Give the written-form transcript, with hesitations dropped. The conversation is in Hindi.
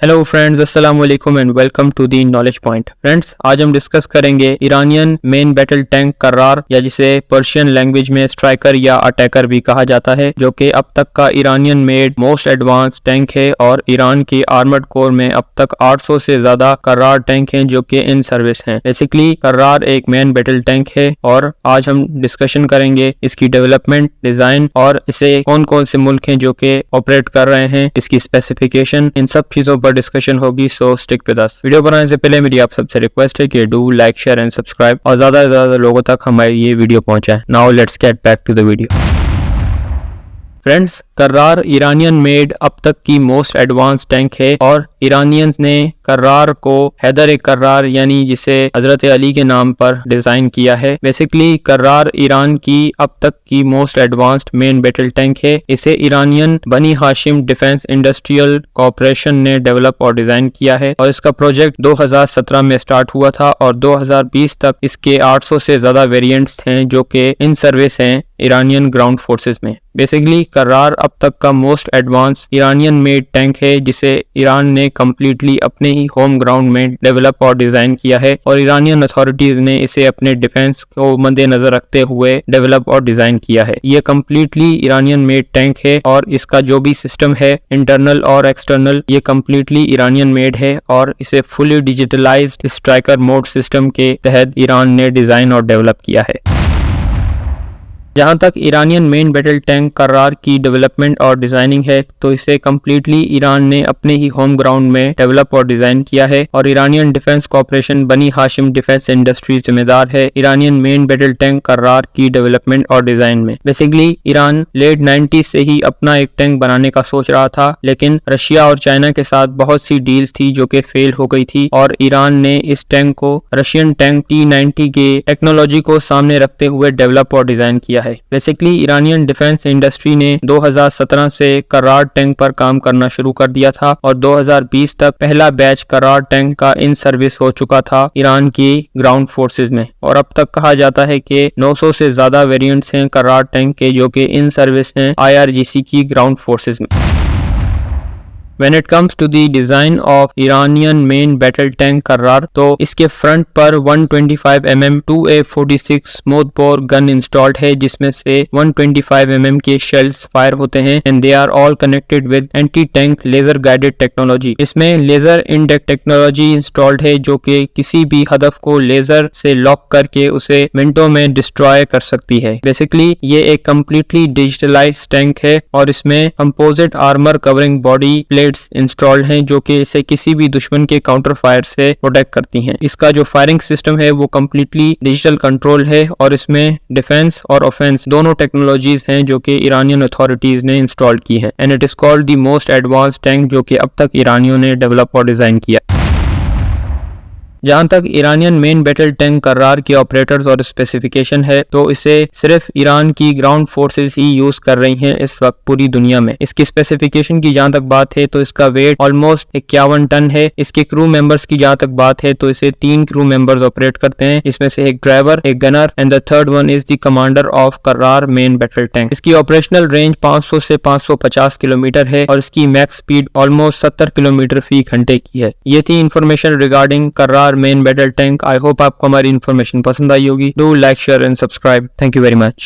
हेलो फ्रेंड्स, अस्सलाम वालेकुम and welcome to the knowledge point. Friends, आज हम डिस्कस करेंगे Iranian main battle tank Karrar, या जिसे पर्शियन लैंग्वेज में स्ट्राइकर या अटैकर भी कहा जाता है, जो कि अब तक का Iranian made most advanced tank है और ईरान की आर्मर्ड कोर में अब तक 800 से ज्यादा कर्रार टैंक हैं जो कि इन सर्विस हैं। बेसिकली कर्रार एक मेन बैटल टैंक है और आज हम डिस्कशन करेंगे इसकी डेवलपमेंट, डिजाइन और इसे कौन कौन से मुल्क हैं जो कि ऑपरेट कर रहे हैं, इसकी स्पेसिफिकेशन, इन सब चीजों पर डिस्कशन होगी। सो स्टिक विद अस। वीडियो बनाने से पहले मेरी आप सबसे रिक्वेस्ट है कि do like, share and subscribe और ज्यादा से ज्यादा लोगों तक हमारी ये वीडियो पहुंचाए। Now let's get back to the video. Friends, Karrar Iranian made अब तक की मोस्ट एडवांस टैंक है और ईरानियंस ने कर्रार को हैदर कर्रार यानी जिसे हजरत अली के नाम पर डिजाइन किया है। बेसिकली कर्रार ईरान की अब तक की most advanced main battle tank है। इसे ईरानियन बनी हाशिम डिफेंस इंडस्ट्रियल कॉर्पोरेशन ने डेवलप और डिजाइन किया है और इसका प्रोजेक्ट 2017 में स्टार्ट हुआ था और 2020 तक इसके 800 से ज्यादा वेरिएंट्स हैं जो कि इन सर्विस हैं ईरानियन ग्राउंड फोर्सेस में। बेसिकली कर्रार अब तक का most advance Iranian made tank है जिसे ईरान ने कम्प्लीटली अपने ही होम ग्राउंड में डेवलप और डिजाइन किया है और ईरानियन अथॉरिटीज ने इसे अपने डिफेंस को मद्देनजर रखते हुए डेवलप और डिजाइन किया है। ये कम्प्लीटली ईरानियन मेड टैंक है और इसका जो भी सिस्टम है, इंटरनल और एक्सटर्नल, ये कम्प्लीटली ईरानियन मेड है और इसे fully digitalised striker mode system के तहत ईरान ने डिजाइन और डेवलप किया है। जहां तक ईरानियन मेन बैटल टैंक कर्रार की डेवलपमेंट और डिजाइनिंग है तो इसे कम्प्लीटली ईरान ने अपने ही होम ग्राउंड में डेवलप और डिजाइन किया है और ईरानियन डिफेंस कॉर्पोरेशन बनी हाशिम डिफेंस इंडस्ट्री जिम्मेदार है ईरानियन मेन बैटल टैंक कर्रार की डेवलपमेंट और डिजाइन में। बेसिकली ईरान लेट 90s से ही अपना एक टैंक बनाने का सोच रहा था, लेकिन रशिया और चाइना के साथ बहुत सी डील्स थी जो कि फेल हो गई थी और ईरान ने इस टैंक को रशियन टैंक T-90 के टेक्नोलॉजी को सामने रखते हुए डेवलप और डिजाइन किया है। बेसिकली ईरानियन डिफेंस इंडस्ट्री ने 2017 से कर्रार टैंक पर काम करना शुरू कर दिया था और 2020 तक पहला बैच कर्रार टैंक का इन सर्विस हो चुका था ईरान की ग्राउंड फोर्सेस में और अब तक कहा जाता है कि 900 से ज्यादा वेरिएंट्स हैं कर्रार टैंक के जो कि इन सर्विस हैं IRGC की ग्राउंड फोर्सेस में। When it comes to the design of Iranian main battle tank कर्रार, तो इसके फ्रंट पर 125 mm 2A46 smooth bore gun installed है जिसमें से 125 mm के शेल्स फायर होते हैं and they are all connected with anti tank laser guided technology. इसमें लेजर इंडेक्ट टेक्नोलॉजी इंस्टॉल्ड है जो कि किसी भी हदफ को लेजर से लॉक करके उसे मिनटों में डिस्ट्रॉय कर सकती है। बेसिकली ये एक कम्प्लीटली डिजिटलाइज्ड टैंक है और इसमें composite armour covering body installed हैं जो कि इसे किसी भी दुश्मन के काउंटर फायर से प्रोटेक्ट करती हैं। इसका जो फायरिंग सिस्टम है वो कम्प्लीटली डिजिटल कंट्रोल है और इसमें डिफेंस और ऑफेंस दोनों टेक्नोलॉजीज हैं जो कि ईरानियन अथॉरिटीज ने इंस्टॉल की है and it is called the most advanced tank जो कि अब तक ईरानियों ने डेवलप और डिजाइन किया। जहां तक ईरानियन मेन बैटल टैंक कर्रार के ऑपरेटर्स और स्पेसिफिकेशन है तो इसे सिर्फ ईरान की ग्राउंड फोर्सेस ही यूज कर रही हैं इस वक्त पूरी दुनिया में। इसकी स्पेसिफिकेशन की जहां तक बात है तो इसका वेट ऑलमोस्ट 51 टन है। इसके क्रू मेंबर्स की जहां तक बात है तो इसे 3 क्रू मेंबर्स ऑपरेट करते हैं, इसमें से एक ड्राइवर, एक gunner and the third one is the commander of कर्रार main battle tank. इसकी ऑपरेशनल रेंज 500 से 550 किलोमीटर है और इसकी मैक्स स्पीड ऑलमोस्ट 70 किलोमीटर फी घंटे की है। ये थी information regarding कर्रार main battle tank. I hope आपको हमारी इन्फॉर्मेशन पसंद आई होगी। Do like, share and subscribe. Thank you very much.